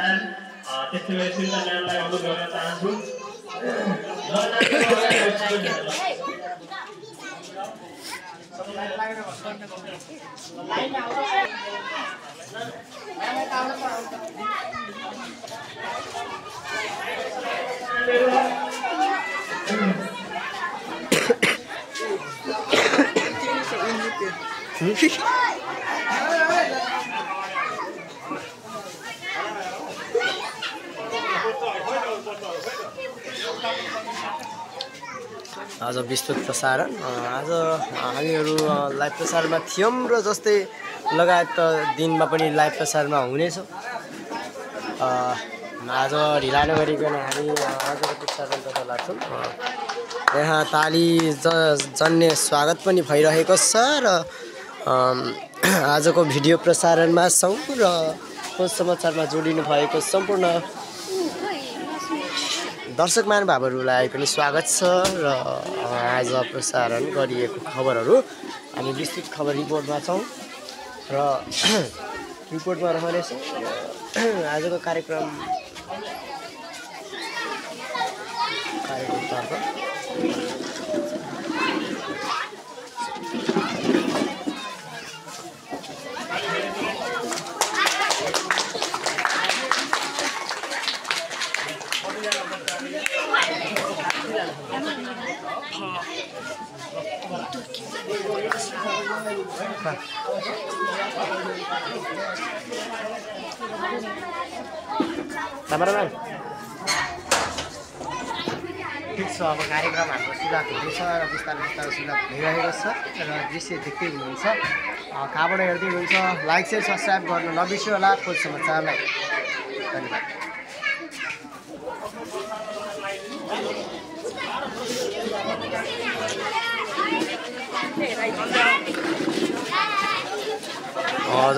नमस्कार त्यस्तै गरी सिन्ता म्यामलाई अनुरोध गर्न चाहन्छु आज विस्तृत प्रसारण आज हामीहरू लाइभ प्रसारमा थियौँ र जस्तै लगायत दिनमा पनि लाइभ प्रसारमा हुनेछौँ। आज ढिला नगरिकन हामी आजको प्रसारणतर्फ लाग्छौँ। यहाँ ताली जन्ने स्वागत पनि भइरहेको छ र आजको भिडियो प्रसारणमा छौँ र खोज समाचारमा जोडिनु भएको सम्पूर्ण दर्शक महानुभावहरूलाई पनि स्वागत छ र आज प्रसारण गरिएको खबरहरू हामी विस्तृत खबर रिपोर्टमा छौँ र रिपोर्टमा रहनेछौँ। आजको कार्यक्रमतर्फ ठिक छ। अब कार्यक्रम हाम्रो सुरुवात हुँदैछ र बिस्तारै बिस्तारै सुरुवात भइरहेको छ र दृश्य देख्दै हुनुहुन्छ। कहाँबाट हेर्दै हुनुहुन्छ लाइक शेयर सब्सक्राइब गर्नु नबिर्स्नु होला। खोज समाचारलाई धन्यवाद।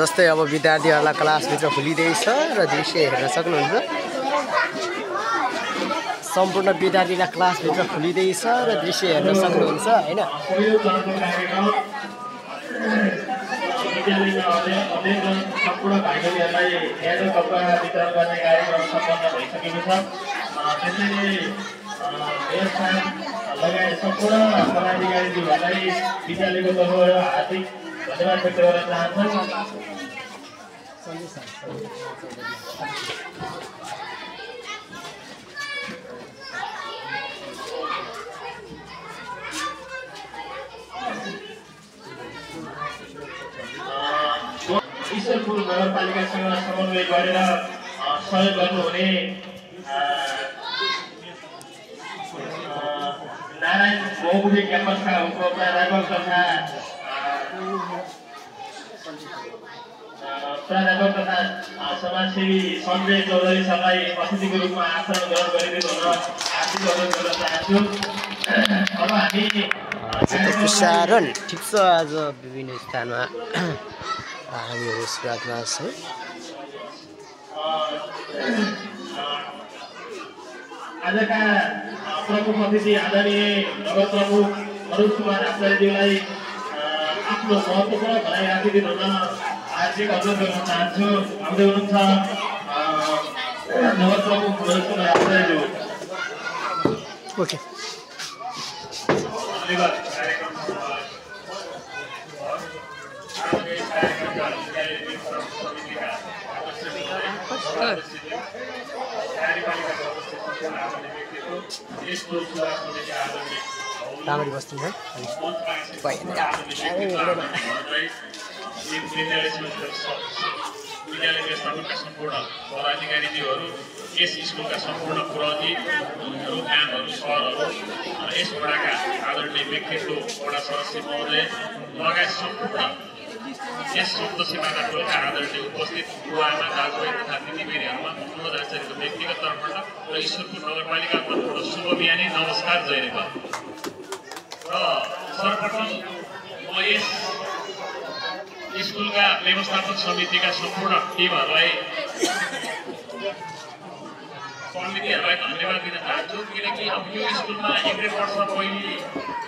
जस्तै अब विद्यार्थीहरूलाई क्लासभित्र खुलिँदैछ र दृश्य हेर्न सक्नुहुन्छ। सम्पूर्ण विद्यार्थीलाई क्लासभित्र खुलिँदैछ र दृश्य हेर्न सक्नुहुन्छ होइन। सम्पूर्ण भाइ बहिनीहरूलाई न्यानो कपडा वितरण गर्ने कार्यक्रम सम्पन्न भइसकेको छ। त्यसैले लगायत सम्पूर्ण पदाधिकारीज्यूहरूलाई विद्यालयको तर्फबाट हार्दिक धन्यवाद व्यक्त गर्न चाहन्छु। ईश्वरपुर नगरपालिकासँग समन्वय गरेर सहयोग गर्नुहुने नारायण बहुमुखी क्याम्पसका प्राध्यापक तथा समाजसेवी सञ्जय चौधरी सरलाई अतिथिको रूपमा आसन ग्रहण गरिदिनु हुन हार्दिक अनुरोध गर्न चाहन्छु। अब हामी प्रसारण ठिक छ। आज विभिन्न स्थानमा हामीहरू सुरुवातमा छौँ। आजका प्रमुख अतिथि आदरणीय नगर प्रमुख मनोज कुमार आचार्यज्यूलाई आफ्नो महत्त्वपूर्ण भनाइ राखिदिनु हुन हार्दिक अनुरोध गर्न चाहन्छु। आउँदै हुनुहुन्छ नगर प्रमुख मनोज कुमार आचार्यज्यू। ओके राम्ररी बस्नु है। विद्यालय व्यवस्थापनका सम्पूर्ण पदाधिकारीज्यूहरू, यस स्कुलका सम्पूर्ण पुरोहितहरू, म्यामहरू, सरहरू, यस वडाका आदरणीय व्यक्तित्व वडा सदस्य महोदय लगायत सम्पूर्ण यस सप्त सीमाका टोलका आदरणीय उपस्थित बुवाआमा दाजुभाइ तथा दिदीबहिनीहरूमा मनोज आचार्यको व्यक्तिगत तर्फबाट र ईश्वरपुर नगरपालिका तर्फबाट शुभ बिहानी नमस्कार जय नेपाल। र सर्वप्रथम म यस स्कुलका व्यवस्थापन समितिका सम्पूर्ण टिमहरूलाई धन्यवाद दिन चाहन्छु। किनकि अब यो स्कुलमा 1.5 वर्ष पहिले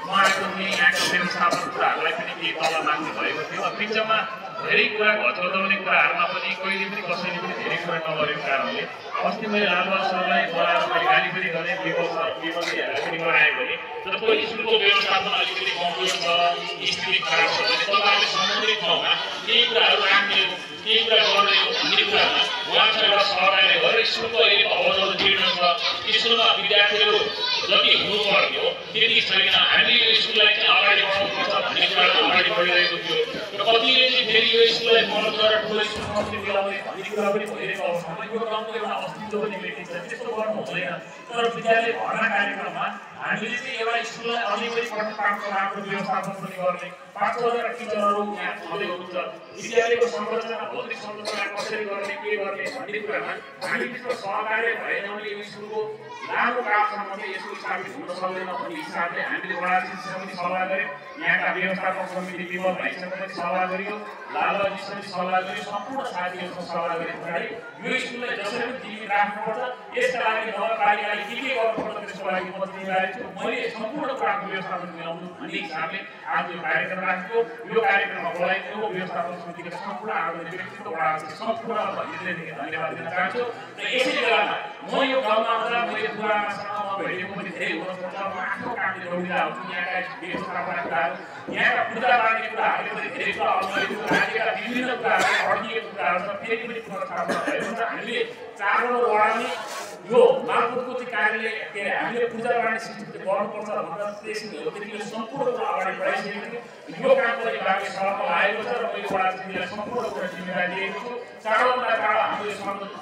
म आएको थिएँ, यहाँको व्यवस्थापन कुराहरूलाई पनि केही तल माग्नु भएको थियो। बिचमा धेरै कुरा घचाउने कुराहरूमा पनि कहिले पनि कसैले पनि धेरै कुरा नगरेको कारणले अस्ति मैले लालबहादुर सरलाई बोलाएर मैले गाली पनि गरेँ विमलजीहरूलाई पनि गराएँ भने तर त्यो स्कुलको व्यवस्थापन अलिकति कमजोर छ स्थिति खराब छ भने तपाईँहरूले सम्बन्धित ठाउँमा केही कुराहरू राखिदियो केही कुरा गरिदियो भन्ने कुरामा उहाँसँग एउटा सहकार्य गरेर स्कुलको अहिले अवस्था जीर्ण छ स्कुलमा विद्यार्थीहरू जति हुनुपर्ने हो त्यति छैन हामीले यो स्कुललाई चाहिँ अगाडि बढाउनुपर्छ भन्ने कुराहरू अगाडि बढिरहेको थियो र कतिले चाहिँ फेरि यो स्कुललाई मद्दत गरेर ठुलो स्कुल कम्ती मिलाउने भन्ने कुरा पनि भइरहेको अवस्थामा यो गाउँको एउटा अस्तित्व पनि भेटिन्छ त्यस्तो गर्नु हुँदैन तर विद्यालय भर्ना कार्यक्रममा हामीले चाहिँ एउटा स्कुललाई अझै पनि पठनपाठको राम्रो व्यवस्थापन पनि गर्ने 5,000 टिचरहरू यहाँ छँदै हुनुहुन्छ विद्यालयको संरचना भौतिक संरचना कसरी गर्ने के गर्ने भन्ने कुरामा हामीभित्र सहकार्य भएन भने यो स्कुलको लामो कालसम्म चाहिँ यसको स्थापित हुन सक्दैन भन्ने हिसाबले हामीले वडा शिक्षक पनि सल्लाह गऱ्यौँ यहाँका व्यवस्थापक समिति विमल भाइसँग पनि सल्लाह गरियो लालबाजीसँग पनि सल्लाह गरियो सम्पूर्ण साथीहरूसँग सल्लाह गरे पछाडि यो स्कुललाई जसरी पनि जीवित राख्नुपर्छ यसका लागि नगरपालिकाले के गर्नुपर्छ त्यसको लागि म जिम्मेवारी छु मैले सम्पूर्ण कुराको व्यवस्थापन मिलाउनु भन्ने हिसाबले आज यो कार्यक्रम राखेको यो कार्यक्रममा बोलाइदिएको व्यवस्थापन समितिका सम्पूर्ण आदरणीय व्यक्तित्व वडा सम्पूर्ण हृदयदेखि धन्यवाद दिन चाहन्छु र यसै बेलामा म यो गाउँमा आउँदा मैले बुढामासँग म भेटेको पनि धेरै हुनसक्छ म आफ्नो कामले दौडिँदा हुन्छु यहाँका व्यवस्थापन कुराहरू यहाँका पूजा पार्ने कुराहरूले पनि धेरै कुरा अगाडि राज्यका विभिन्न कुराहरू अड्किएको कुराहरू छ फेरि पनि पुनर्स्थापना भएको छ हामीले 4 नम्बर वडामा यो मालपुरको चाहिँ कार्यालय के अरे हामीले पूजा पार्ने सिस्टम गर्नुपर्छ भनेर त्यसले सम्पूर्ण कुरा अगाडि बढाइसकेको थियो यो काम पनि बाँकी सडकमा आएको छ र मैले वडा समितिलाई सम्पूर्ण कुरा जिम्मेवारी दिएको छु चाँडोभन्दा चाँडो हामीले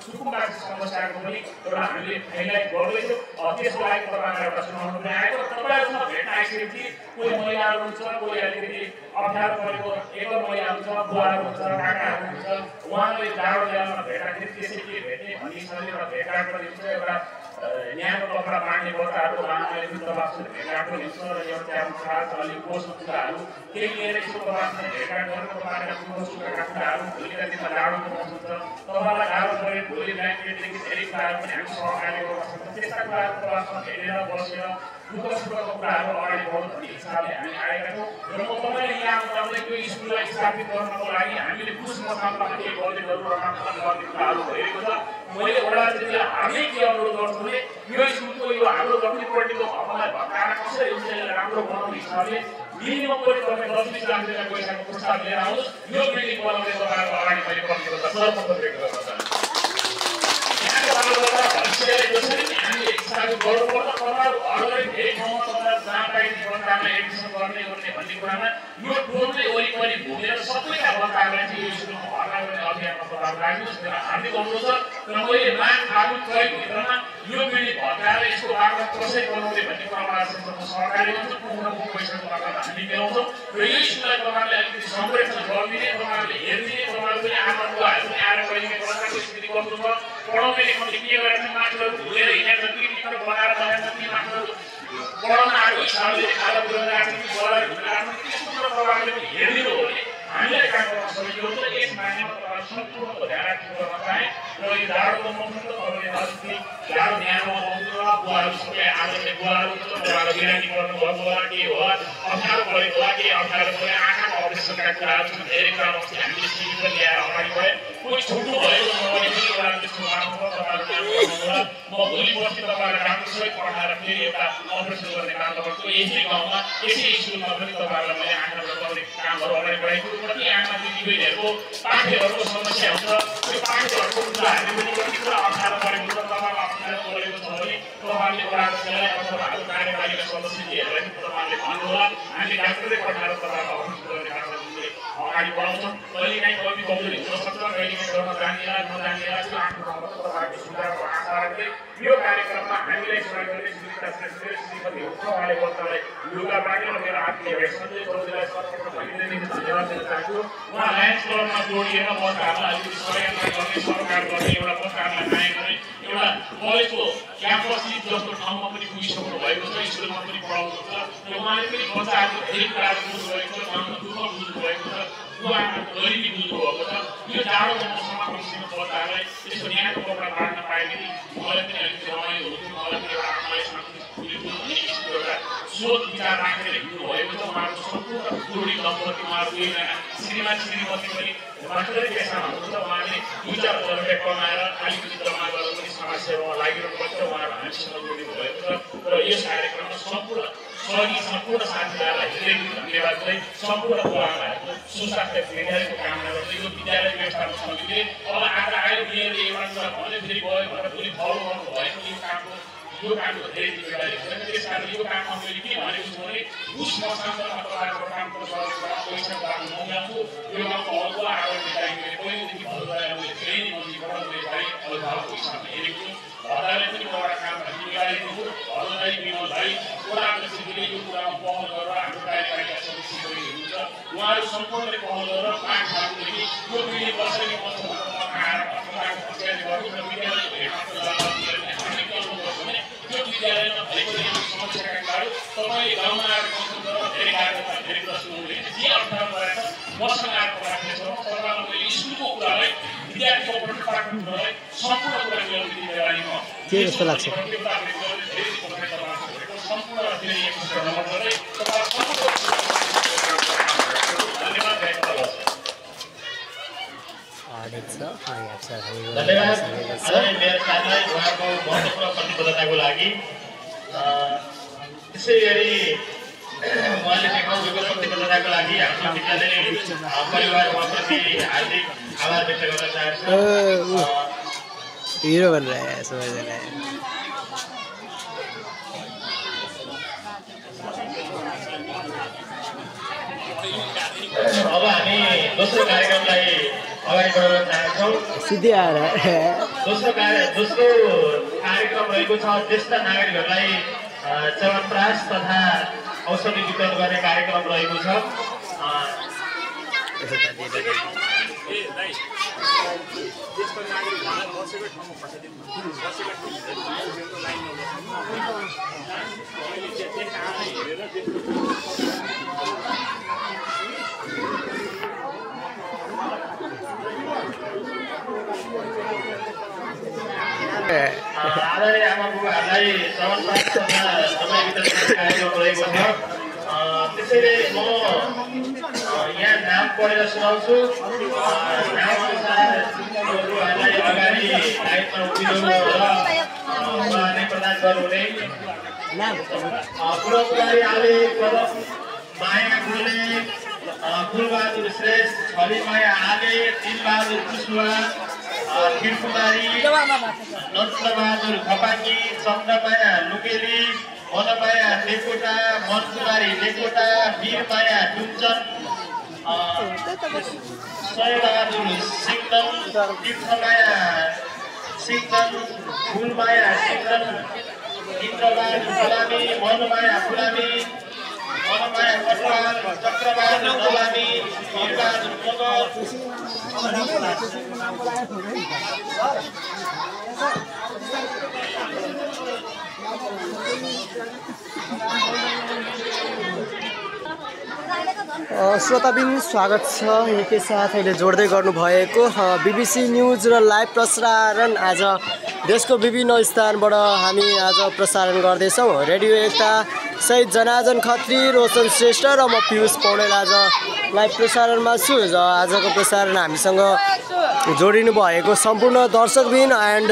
सुकुम्बासी समस्याको पनि एउटा हामीले हाइलाइट गर्दैछौँ त्यसको लागि तपाईँलाई एउटा सुनाउनु पनि आएको तपाईँहरूसँग भेट्न आइसकेपछि कोही महिलाहरू हुन्छ कोही अलिकति अप्ठ्यारो परेको एकल महिलाहरू छ बुवाहरू हुन्छ काकाहरू हुन्छ उहाँले जाडो ल्याउन भेट्दाखेरि त्यसै के भेट्ने भन्ने हिसाबले एउटा भेटघाट पनि हुन्छ एउटा न्यायको कपडा बाँड्ने बच्चाहरूको बाँड्ने दबाबसँग भेटघाट पनि हुन्छ र यो त्यहाँ अलिक पोषण कुराहरू केही लिएर यसको दबाबसँग भेटघाट गरेर तपाईँका कुराका कुराहरू भोलिका दिनमा जाडोको मौसम छ तपाईँलाई गाह्रो पऱ्यो भोलि ब्ल्याङ्केटदेखि धेरै कुराहरू पनि हामी सहकार्य गर्न सक्छौँ त्यस्ता कुराहरू तपाईँसँग हेरेर बसेर दुःख सुखको कुराहरू अगाडि बढ्नु भन्ने हिसाबले हामी आएका छौँ र म तपाईँले यहाँ आउँदा यो स्कुललाई स्थापित गर्नको लागि हामीले कुछ मकानमा के गर्नेहरू र काम गर्ने कुराहरू भइरहेको छ मैले वडा जिल्ला हालै के अनुरोध गर्छु भने यो स्कुलको यो हाम्रो लक्ष्मीपट्टिको भवनलाई भत्काएर कसरी हुन्छ राम्रो बनाउने हिसाबले मिनिमम पनि तपाईँ 10-20 लाख रुपियाँ पैसाको प्रस्ताव लिएर आउनुहोस् यो बिल्डिङ बनाउने तपाईँहरूको अगाडि मैले कमिटीको सर्वप्रथम व्यक्त गर्न चाहन्छु यहाँको बालबच्चा भविष्यलाई जसरी हामीले स्थापित गर्नुपर्छ तपाईँहरू अगाडि धेरै ठाउँमा तपाईँहरू जानकारी बच्चालाई एडमिसन गर्ने भन्ने कुरामा यो टोलले वरिपरि घुमेर सबैका बच्चाहरूलाई चाहिँ यो स्कुलमा भर्ना गर्ने अभियानमा तपाईँहरू राख्नुहोस् मेरो हार्दिक अनुरोध छ र मैले माग फागुन 6 भित्रमा यो बिल्डिङ भत्काएर यसको बाटो कसरी बनाउने भन्ने कुरामा सहकारी गर्छु पुग्नको पैसा तपाईँहरूलाई हामी मिलाउँछौँ र यो स्कुललाई तपाईँहरूले अलिकति संरक्षण गरिदिने तपाईँहरूले हेरिदिने तपाईँहरू पनि आमा बुवाहरू पनि आएर कहिले बच्चाको स्थिति कस्तो छ पढाउने लेखाउने के गरेर मान्छेहरू भुलेर हिँडेर टिकट बनाएर बनाएर ती मान्छेहरू पढाउन आएको हिसाबले खाजा पुऱ्याउन आएको बोलाएर घुमेर आफ्नो त्यस्तो कुरा तपाईँहरूले पनि हेरिदिनु हो भने हामीलाई काम गर्न सकिएको हुन्छ यस मानेमा तपाईँहरू सम्पूर्णको ध्यान राख्नु चाहे र यो जाडोको मौसम त तपाईँले अलिकति जाडो न्यायमा आउँछ बुवाहरू सबै आदरणीय बुवाहरू तपाईँहरू बिरामी गर्नुभएको होला के होला अप्ठ्यारो परेको होला के अप्ठ्यारो पऱ्यो आँखाको अपरेसनका कुराहरू छन् धेरै कुरामा अस्ति हामीले सिमी पनि ल्याएर अगाडि बढ्यौँ कोही छुट्नु भएको छ भने पनि एउटा त्यस्तो मार्नु तपाईँहरू म भोलि पर्सि तपाईँहरूलाई राम्रोसँग पठाएर फेरि एउटा अपरेसन गर्ने काम तपाईँको यसै गाउँमा यसै स्कुलमा पनि तपाईँहरूलाई मैले आँखाबाट गर्ने कामहरू अगाडि बढाएको कति आँखा दिदीबहिनीहरूको पाठ्यहरूको समस्या हुन्छ त्यो पाठ्यहरूको कुरा हामीले पनि कति कुरा अप्ठ्यारो परेको हुन्छ तपाईँलाई अप्ठ्यारो परेको छ भने तपाईँहरूले वडालाई अथवा हाम्रो कार्यपालिका सदस्यहरूलाई पनि तपाईँहरूले भन्नुहोला हामी डाक्टरले पठाएर तपाईँलाई अपरेसन गर्ने कार्यक्रमले अगाडि बढाउँछौँ कहिलेकाहीँ कमी कमजोरी हुनसक्छ कहिलेकाहीँ गर्न जानिएला नजानिएला त्यो आफ्नो ठाउँमा तपाईँहरूको सुधारको आशा राख्दै यो कार्यक्रममा हामीलाई सहयोग गर्ने श्रीमती उहाँले बच्चालाई लुगा बाँडेर मेरो आत्मीय भेट सञ्जय चौधरीलाई सर्वप्रथम हृदयदेखि धन्यवाद दिन चाहन्छु उहाँ लायन्स क्लबमा जोडिएर बच्चाहरूलाई अलिकति सहयोग गर्ने सरकार गर्ने एउटा बच्चाहरूलाई माया गर्ने एउटा कलेजको क्याम्पस जस्तो ठाउँमा पनि पुगिसक्नु भएको छ स्कुलमा पनि पढाउनु छ र उहाँले पनि बच्चाहरूको धेरै कुराहरू बुझ्नुभएको छ उहाँको दुःख बुझ्नुभएको छ उहाँको गरिबी बुझ्नुभएको छ यो जाडोको मौसममा बसेको बच्चाहरूलाई यसको न्यायको कपडा बाँड्न पाए पनि मलाई पनि अलिकति रमाइलो हुन्थ्यो मलाई पनि एउटा आमालाई शान्ति फुलेको भन्ने किसिमको एउटा सोच विचार राखेर हिँड्नु भएको छ। उहाँहरूको सम्पूर्ण जोडी दम्पति उहाँहरू दुईजना श्रीमान श्रीमती पनि मात्रै पेसामा हुनुहुन्छ। उहाँले 2-4 रुपियाँ कमाएर अलिकति जम्मा गरेर पनि समाजसेवामा लागिरहनु भएको छ। उहाँहरू हामीसँग जोडिनु भएको छ र यस कार्यक्रममा सम्पूर्ण सहयोगी सम्पूर्ण साथीभाइहरूलाई हृदयदेखि धन्यवाद दिँदै सम्पूर्ण बुवाआमाहरूको सुस्वास्थ्य दीर्घायुको कामना गर्दै यो विद्यालय व्यवस्थापन समितिले अब आज आयो बिहेले एउटा कुरा भन्दै फेरि गयो भनेर फेरि फलो गर्नु भएको यो कामको धेरै जिम्मेवारी हुन्छ। त्यस कारण यो काममा मैले के भनेको छु भने उस मौसममा तपाईँहरूको कामको पैसा बाँड्नु नजान्छु। यो गाउँको अरूको आगामी टाइमले पहिलेदेखि भएर मैले धेरै नजिकबाट मैले भाइ अभिभावकको हिसाबले हेरेको छु। हरलाई पनि एउटा काममा जिम्मेवारी दिन्छु। हरलाई विनोदलाई वडाको सिद्धिले यो कुरामा पहल गरेर हाम्रो कार्यपालिका सदस्य हुनुहुन्छ। उहाँहरू सम्पूर्णले पहल गरेर 5 सालदेखि यो पिँढी वर्षेनी मौसममा आएर पञ्चायत गर्नु र विद्यालयको हेडमास्टर भने यो विद्यालयमा भएको समस्याका कारण तपाईँ गाउँमा आएर कन्सल्ट गरेर धेरै कार्यक्रम धेरै प्रश्न हुँदैन। जे अप्ठ्यारो परेछ मसँग आएर राख्नेछौँ। तपाईँलाई मैले स्कुलको कुरालाई विद्यार्थीको पाठ्यक्रम कुरालाई सम्पूर्ण कुरा मिलाउने जिम्मेवारी म के जस्तो लाग्छ? सम्पूर्ण धेरै एकत्र नम्बर गर्दै तपाईँलाई धन्यवाद व्यक्त गर्छु। धन्यवाद मेरो साथीलाई उहाँको महत्त्वपूर्ण प्रतिबद्धताको लागि। त्यसै गरी उहाँले देखाउनुभएको प्रतिबद्धताको लागि हाम्रो विद्यालय परिवार उहाँप्रति हार्दिक आभार व्यक्त गर्न चाहन्छु। हिरो बनेर आयो सबैजना। अब हामी दोस्रो कार्यक्रमलाई अगाडि बढाउन चाहन्छौँ। सिधै आएर दोस्रो कार्यक्रम रहेको छ ज्येष्ठ नागरिकहरूलाई च्यवनप्रास तथा औषधि वितरण गर्ने कार्यक्रम रहेको छ। आदरणीय आमा बुबाहरूलाई च्यवनप्रास तथा दबाई वितरण कार्यक्रम रहेको छ। त्यसैले म यहाँ नाम पढेर सुनाउँछु। नामअनुसार उहाँहरूलाई अगाडि लाइनमा उभिनु र उहाँले प्रदान गर्नुहुने पुरस्कारी आले पदम माया गुले फुलबहादुर श्रेष्ठ, छलिमाया आले, दिलबहादुर कुशवाहा, खिरकुमारी, नन्दबहादुर खपाकी, चन्द्रमाया लुकेली, मनमाया लेकोटा, मनकुमारी लेकोटा, वीरमाया डुम्चन, सयबहादुर सिंगन, तीर्थमाया सिंगन, फुलमाया सिंगन, इन्द्रबहादुर फुलामी, मनमाया फुलामी, मनमाया कटवाल, चक्रबहादुर दलामी, वीरबहादुर मगर, श्रोताबिन स्वागत छ। यही साथ अहिले जोड्दै गर्नुभएको BBC न्युज र लाइभ प्रसारण आज देशको विभिन्न स्थानबाट हामी आज प्रसारण गर्दैछौँ। रेडियो एकता सहित जनार्दन खत्री, रोशन श्रेष्ठ र म पीयूष पौडेल आज लाइभ प्रसारणमा छु। आजको प्रसारण हामीसँग जोडिनु भएको सम्पूर्ण दर्शकबिन एन्ड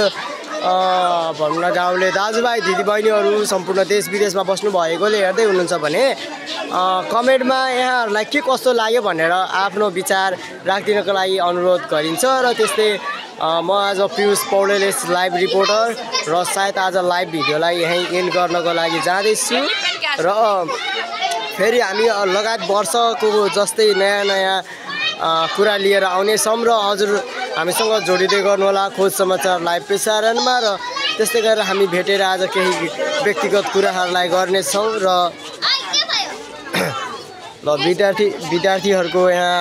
भनौँ न गाउँले दाजुभाइ दिदीबहिनीहरू सम्पूर्ण देश विदेशमा बस्नु भएकोले हेर्दै हुनुहुन्छ भने कमेन्टमा यहाँहरूलाई के कस्तो लाग्यो भनेर आफ्नो विचार राखिदिनको लागि अनुरोध गरिन्छ। र त्यस्तै म आज पीयूष पौडेल लाइभ रिपोर्टर र सायद आज लाइभ भिडियोलाई यहीँ एन्ड गर्नको लागि जाँदैछु र फेरि हामी लगायत वर्षको जस्तै नयाँ नयाँ कुरा लिएर आउनेछौँ र हजुर हामीसँग जोडिँदै गर्नुहोला खोज समाचार लाइभ प्रसारणमा। र त्यस्तै गरेर हामी भेटेर आज केही व्यक्तिगत कुराहरूलाई गर्नेछौँ र विद्यार्थीहरूको यहाँ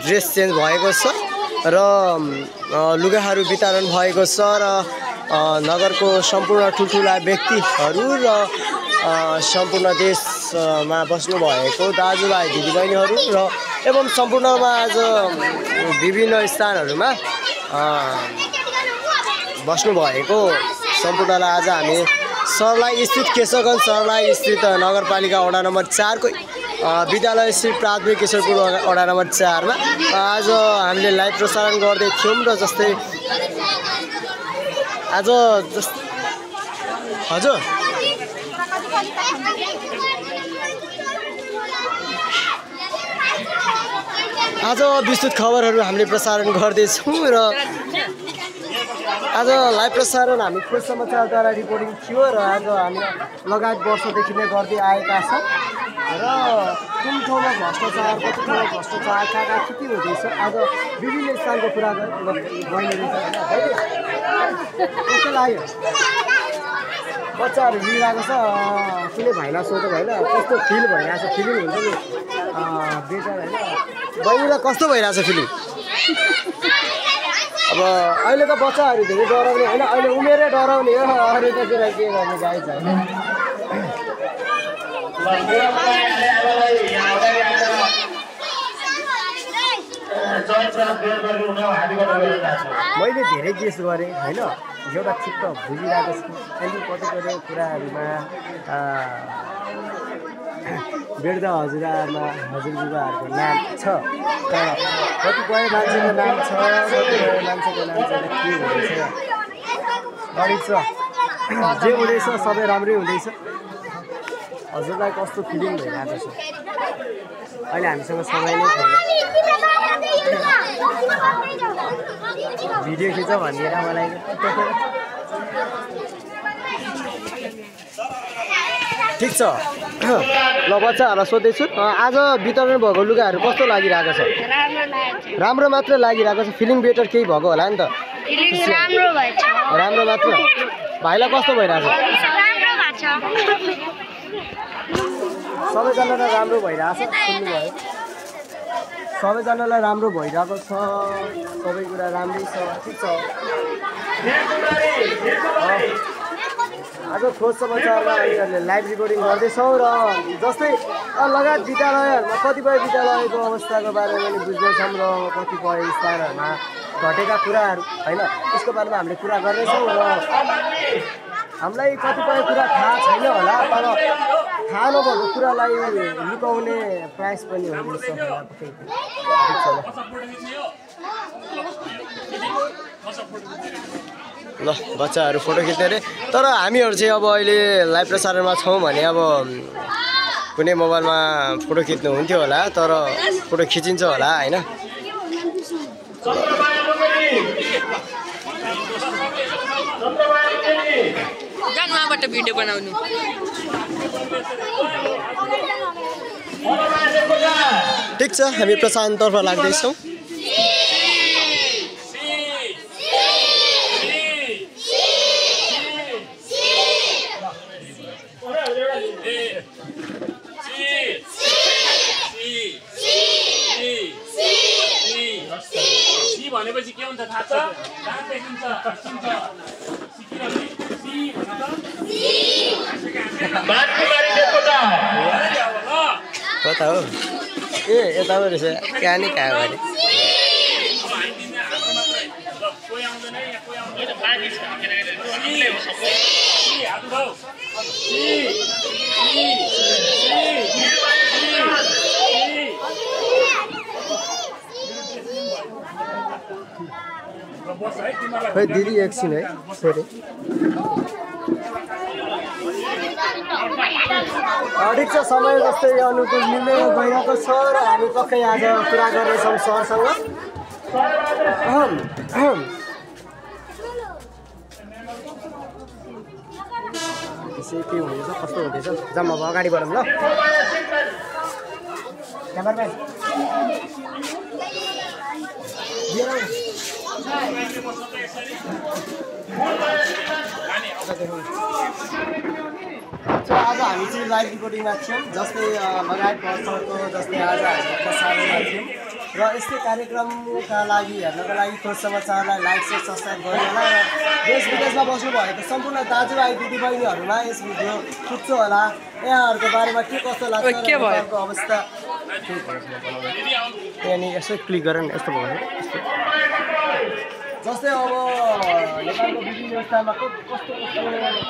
ड्रेस चेन्ज भएको छ र लुगाहरू वितरण भएको छ र नगरको सम्पूर्ण ठुल्ठुला व्यक्तिहरू र सम्पूर्ण देशमा बस्नु भएको दाजुभाइ दिदीबहिनीहरू र एवं सम्पूर्णमा आज विभिन्न स्थानहरूमा बस्नु भएको सम्पूर्णलाई आज हामी सर्लाही स्थित केशवगञ्ज सर्लाही स्थित नगरपालिका वडा नम्बर 4 को विद्यालय स्थित प्राथमिक केशरपुर वडा नम्बर 4 मा आज हामीले लाइभ प्रसारण गर्दै थियौं र जस्तै आज हजुर आज विस्तृत खबरहरू हामीले प्रसारण गर्दैछौँ र आज लाइभ प्रसारण हामी खोज समाचारद्वारा रिपोर्टिङ थियो र आज हामी लगायत वर्षदेखि नै गर्दै आएका छौँ र कुन ठाउँमा भ्रष्टाचार कति ठाउँमा भ्रष्टाचार कहाँ के हुँदैछ आज विभिन्न स्थानको कुरा गरिरहेछ कस्तो लाग्यो बच्चाहरू लिइरहेको छ कुनै भाइलाई सोधेको होइन कस्तो फिल भइरहेको छ फिलिङ हुन्छ नि बेटर होइन बहिनीलाई कस्तो भइरहेछ फिलिङ अब अहिले त बच्चाहरू धेरै डराउने होइन अहिले उमेरै डराउने हो अरू त कुरा के गर्ने गाई छ मैले धेरै गेस गरेँ होइन एउटा चित्त बुझिरहेको छु अहिले कतिपय कुराहरूमा वृद्ध हजुरआमा हजुरबुबाहरूको नाम छ तर कतिपय मान्छेको नाम छ कतिपय मान्छेको नाम छैन के हुँदैछ गणित छ जे हुँदैछ सबै राम्रै हुँदैछ हजुरलाई कस्तो फिलिङ भइरहेको छ अहिले हामीसँग समय नै छैन भिडियो खिच भनिदिएर मलाई ठिक छ ल बच्चाहरूलाई सोध्दैछु आज वितरण भएको लुगाहरू कस्तो लागिरहेको छ राम्रो मात्र लागिरहेको छ फिलिङ बेटर केही भएको होला नि त राम्रो मात्र भाइलाई कस्तो भइरहेको छ सबैजनालाई राम्रो भइरहेको छ सुन्नुभयो सबैजनालाई राम्रो भइरहेको छ सबै कुरा राम्रै छ ठिक छ आज खोज समाचारमा हामीहरूले लाइभ रिपोर्टिङ गर्दैछौँ र जस्तै लगायत विद्यालयहरूमा कतिपय विद्यालयको अवस्थाको बारेमा पनि बुझ्दैछौँ र कतिपय स्थानहरूमा घटेका कुराहरू होइन त्यसको बारेमा हामीले कुरा गर्दैछौँ र हामीलाई कतिपय कुरा थाहा छैन होला तर थाहा नभएको कुरालाई लुकाउने प्रयास पनि हुँदैछ ल बच्चाहरू फोटो खिच्ने अरे तर हामीहरू चाहिँ अब अहिले लाइभ प्रसारणमा छौँ भने अब कुनै मोबाइलमा फोटो खिच्नु हुन्थ्यो होला तर फोटो खिचिन्छ होला होइन गानमाबाट भिडियो बनाउनु ठिक छ हामी प्रसारणतर्फ लाग्दैछौँ भनेपछि के हुन्छ थाहा छ दाँत देखिन्छ कता हो ए यता पो रहेछ कहाँ नि कहाँ गरे खै दिदी एकछिन है फेरि ठिक छ समय जस्तै अनुकूल मिल्दै गइरहेको छ र हामी पक्कै आज कुरा गर्दैछौँ सरसँग त्यसै के हुँदैछ कस्तो हुँदैछ जम्मा अब अगाडि बढौँ ल क्यामेराम्यान आज हामी चाहिँ लाइभ रिपोर्टिङमा थियौँ जस्तै लगायत वर्षको जस्तै आज हामी प्रसारणमा थियौँ र यस्तै कार्यक्रमका लागि हेर्नको लागि खोज समाचारलाई लाइक सेयर सब्सक्राइब गर्नु होला र देश विदेशमा बस्नुभएको सम्पूर्ण दाजुभाइ दिदीबहिनीहरूमा यस भिडियो पुग्छ होला यहाँहरूको बारेमा के कस्तो लाग्छ यहाँको अवस्था यहाँनिर यसो क्लिक गरेर यस्तो भयो जस्तै अब नेपालको विभिन्न स्थानमा कस्तो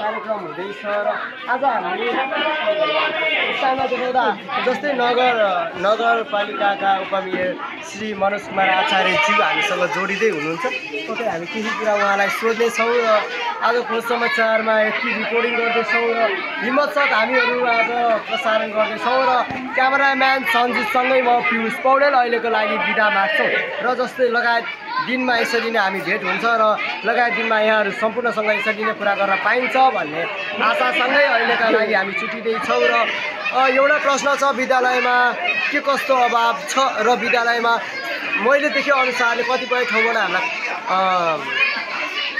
कार्यक्रम हुँदैछ र आज हामीले स्थानमा देखाउँदा जस्तै नगरपालिकाका उपमेयर श्री मनोज कुमार आचार्यज्यू हामीसँग जोडिँदै हुनुहुन्छ। कतै हामी केही कुरा उहाँलाई सोध्नेछौँ र आज खोज समाचारमा यति रिपोर्टिङ गर्दैछौँ र हिम्मत साथ हामीहरू आज प्रसारण गर्दैछौँ र क्यामेराम्यान सञ्जितसँगै म पियुष पौडेल अहिलेको लागि बिदा माग्छौँ र जस्तै लगायत दिनमा यसरी नै हामी भेट हुन्छ र लगायत दिनमा यहाँहरू सम्पूर्णसँग यसरी नै कुरा गर्न पाइन्छ भन्ने आशासँगै अहिलेका लागि हामी छुट्टिँदैछौँ र एउटा प्रश्न छ विद्यालयमा के कस्तो अभाव छ र विद्यालयमा मैले देखे अनुसारले कतिपय ठाउँबाट हामीलाई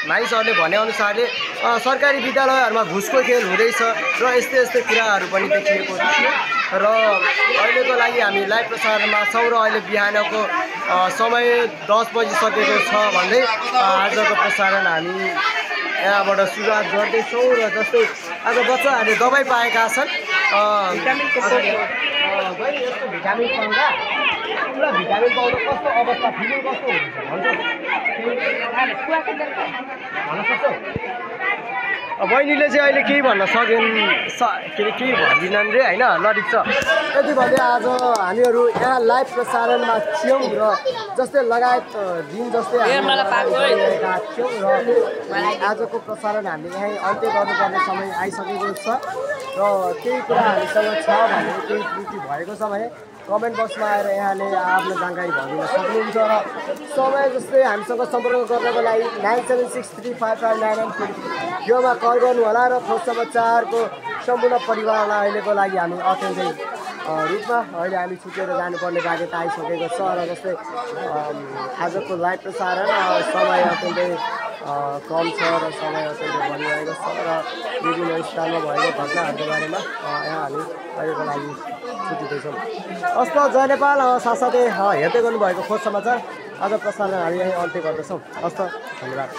मानिसहरूले भनेअनुसारले सरकारी विद्यालयहरूमा घुसको खेल हुँदैछ र यस्तै कुराहरू पनि देखिएको थियो र अहिलेको लागि हामी लाइभ प्रसारणमा छौँ र अहिले बिहानको समय 10 बजिसकेको छ भन्दै आजको प्रसारण हामी यहाँबाट सुरुवात गर्दैछौँ र जस्तै आज बच्चाहरूले दबाई पाएका छन् भिटामिन पाउँदा पुरा भिटामिन पाउँदा कस्तो अवस्था फिलिङ कस्तो हुन्छ भन्न सक्छौ? बहिनीले चाहिँ अहिले केही भन्न सकेन के अरे केही भन्दिनन् रे होइन लडिक छ यति भन्दै आज हामीहरू यहाँ लाइभ प्रसारणमा थियौँ र जस्तै लगायत दिन जस्तै गरिरहेका थियौँ र आजको प्रसारण हामीले यहीँ अन्त्य गर्नुपर्ने समय आइसकेको छ र केही कुरा हामीसँग छ भने केही त्रुटि भएको छ भने कमेन्ट बक्समा आएर यहाँले आफ्नो जानकारी भनिदिन सक्नुहुन्छ र समय जस्तै हामीसँग सम्पर्क गर्नको लागि 9763559940 योमा कल गर्नुहोला र खोज समाचारको सम्पूर्ण परिवारलाई अहिलेको लागि हामी अत्यन्तै रूपमा अहिले हामी छुटेर जानुपर्ने बाध्यता आइसकेको छ र जस्तै आजको लाइभ प्रसारण समय अत्यन्तै कम छ र समय अत्यन्तै बढिरहेको छ र विभिन्न स्थानमा भएको घटनाहरूको बारेमा यहाँ हामी अहिलेको लागि छुट्टिँदैछौँ। हस्त जय नेपाल साथसाथै हेर्दै गर्नुभएको खोज समाचार आज प्रसारण हामी यहीँ अन्त्य गर्दछौँ। हस्त धन्यवाद।